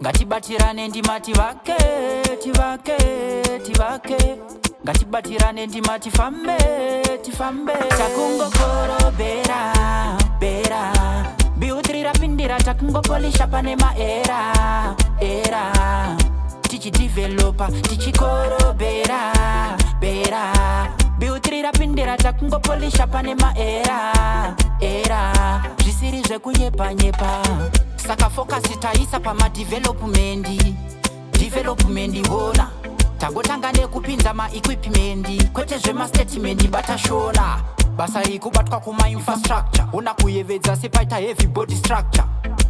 ngatibatirane ndima tivake ngatibatirane ndima tifambe takungokorobera biutrira pindira takungopolisha pane maera tichidevelopa tichikorobera biutrira pindira takungopolisha pane maera zvisiri zvekunyepa saka focus taisa development wona tangotanga nekupinza maequipment kwete zvemastatement batashona basa rikubatwa kuma-infrastructure ona kuyevedza sepaita heavy body structure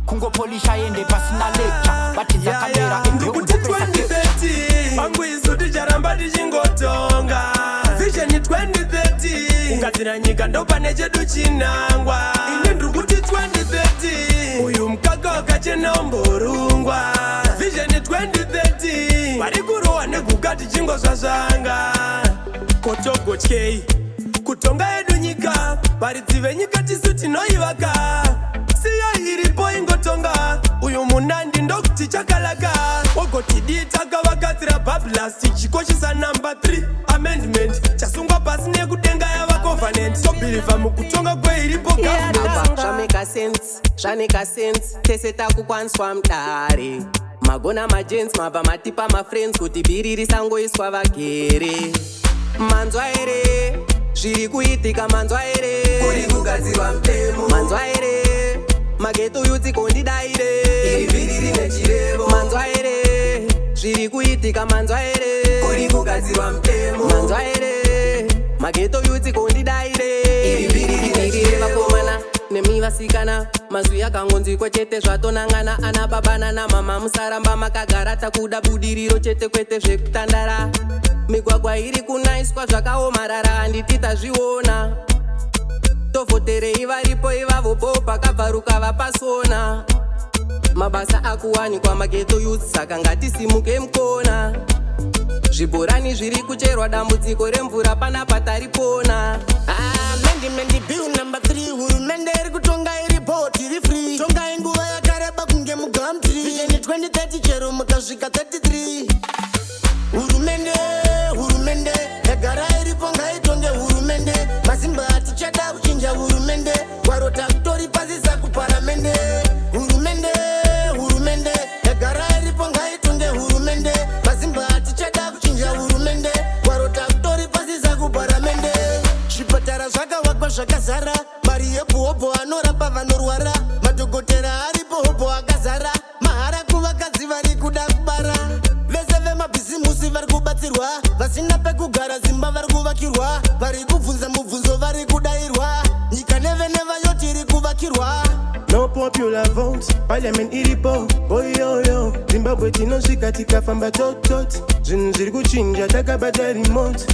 kungopolisha ende pasina lecture batidza kamera ndikuti 2030 pangu isu ticharamba tichingotonga vision 2030 ungadzira nyika ndopane chedu chinangwa ine ndikuti 2030 uyu mkaka wakachenomborungwa vision 2030 vari kurohwa neguka tichingozvazvanga kotogotyei kutonga yedu nyika varidzi venyika tisu tinoivaka siya iripo ingotonga uyu munandi ndokuti chakalaka ogotidi takavakadzira bablas tichikoshisa number 3 amendment chasungwa pasi nekudenga yava covenant tobhilivha mukutonga kweiripo government zvaneka sense tese takukwaniswa mudare magona majensi mabva matipa mafriends kuti bhiri risangoiswa vagere manzwa here zviri kuitika manzwa here kuri kugadzirwa mutemo manzwa here mageto yuti kondidaire iri bhiri rine chirevo manzwa here zviri kuitika manzwa here kuri kugadzirwa mutemo manzwa here mageto yuti kondidaire iri bhiri rine chirevo vakomana nemi vasikana mazwi akangonzwikwa chete zvatonangana ana babana namama musaramba makagara takuda budiriro chete kwete zvekutandara migwagwa iri kunaiswa zvakaomarara handiti tazviona tovhoterei varipo ivavo bo pakabvaruka vapasona mabasa akuwanikwa mageto youth saka ngatisimuke mukona zvibhorani zviri kucherwa dambudziko remvura panapa taripona mendi bill number 3 hurumende iri kutonga iripo tiri free tonga inguva yakareba kunge mugamtri vision 2030 chero mukasvika 33 hurumende yagara iripo ngaitonge hurumende masimba atichada kuchinja hurumende warota kutori pasisa kuparamende hurumende yagara iripo ngaitonge hurumende masimba atichada kuchinja hurumende warota kutori pasisa kuparamende zvipatara zvakavakwa zvakazara mari yepuhopo anorapa vanorwara madhokotera aripo hopo akazara mahara kuvakadzi vari kuda kubara vese vemabhizimusi vari kubatsirwa vasina pekugara zimba vari kuvakirwa vari kubvunza mubvunzo vari kudairwa nyika nevenevayoti iri kuvakirwa no popular votes parliament iripo oyoyo zimbabwe tinosvika tikafamba totot zvinhu zviri kuchinja takabata remote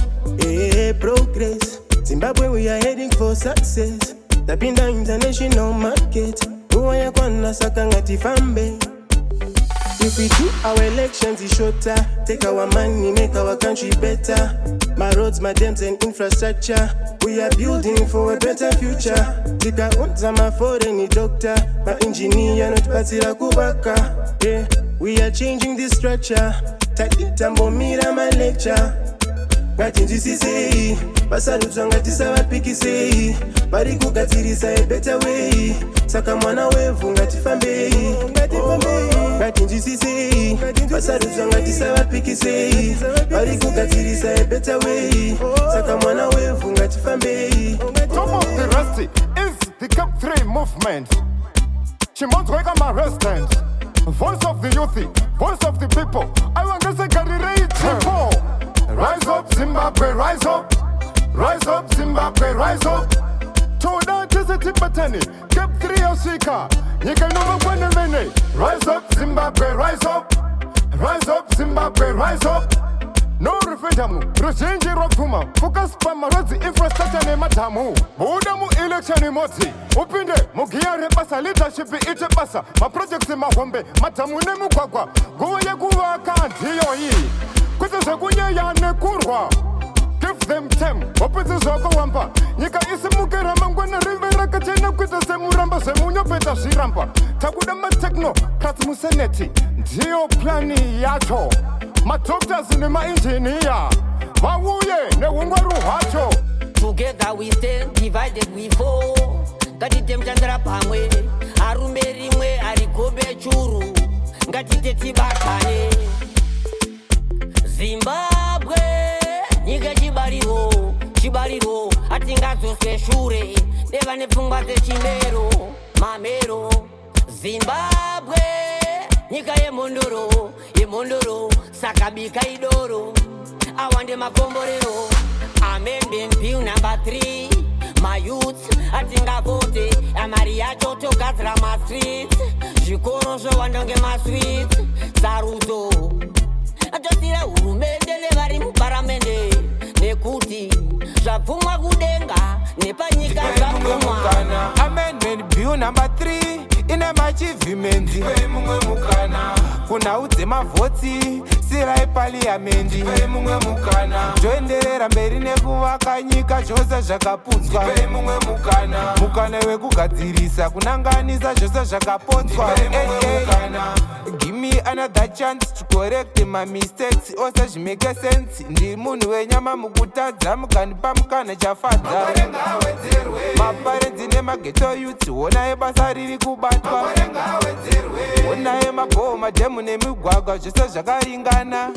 progress Zimbabwe, we are heading for success. Tapinda international market. Nguwa yakwana saka ngatifambe. If we do our elections, it's shorter. Take our money, make our country better. My roads, my dams and infrastructure. We are building for a better future. Tika unza my foreign doctor. My engineer not patira kubaka. Yeah, we are changing this structure. Takitambo mira my lecture. Ngatinjisisei basaludzwa ngatisavapikisei vari kugadzirisa a better way saka mwana wevhu ngatifambei ngatinjisisei basaludzwa ngatisavapikisei vari kugadzirisa a better way saka mwana wevhu ngatifambei. Top of the rusty is the Camp 3 movement. Chimonzweka ma resident, voice of the youth, voice of the people. I want to say people. Rise up, Zimbabwe, rise up. Rise up, Zimbabwe, rise up. Toda tese tipateni, Cap 3 osika. Nika nova kwene vene. Rise up, Zimbabwe, rise up. Rise up, Zimbabwe, rise up. No referendum, ruzhinji rwapfuma. Focus pa marodzi infrastructure nematamu. Buda mu election imodzi. Upinde mugiya rebasa leadership ite basa. Ma projects mahombe, matamu nemugwagwa. Nguva yekuvaka ndiyo iyi. Kwete zvekunyaya nekurwa. Give them time, opedze zvakawamba. Nyika isimukira mangwana rive rakachena kwete semuramba semunyopeta zviramba. Takuda matechno, kati museneti. ndiyo plani yacho. Madoctors nemaengineer vauye neungwaru hwacho. Together we stand, divided we fall. Ngatite mtandara pamwe, arume rimwe arigobe churu. Ngatite tibatane. Zimbabwe, nyika chibariro, atingadzoswe shure. Deva nepfungwa dzechimero, mamero. Zimbabwe, nyika yemondoro, sakabika idoro. Awande makomborero. Amendment bill number 3. My youth, atingavote. Amari yacho togadzira ma-street. Zvikoro zvowandonge ma-sweet. Sarudzo atotira hurumende nevari muparamende. Nekuti zvabvumwa kudenga nepanyika zvabvumwa. Amendment bill number 3 ine machivhimendi kunhau dzemavhotsi sirai paliamendi joenderera mberi nekuvaka nyika zvose zvakaputswa mukana wekugadzirisa kunanganisa zvose zvakapotswa. Give me another chance to correct my mistakes ose zvimeke sense. Ndiri munhu wenyama mukutadza mukandipa mukana chafadza. Maparenzi nemageto youth honai basa riri kubatwa. Honai mabhoho madhemu nemigwagwa zvose zvakaringana.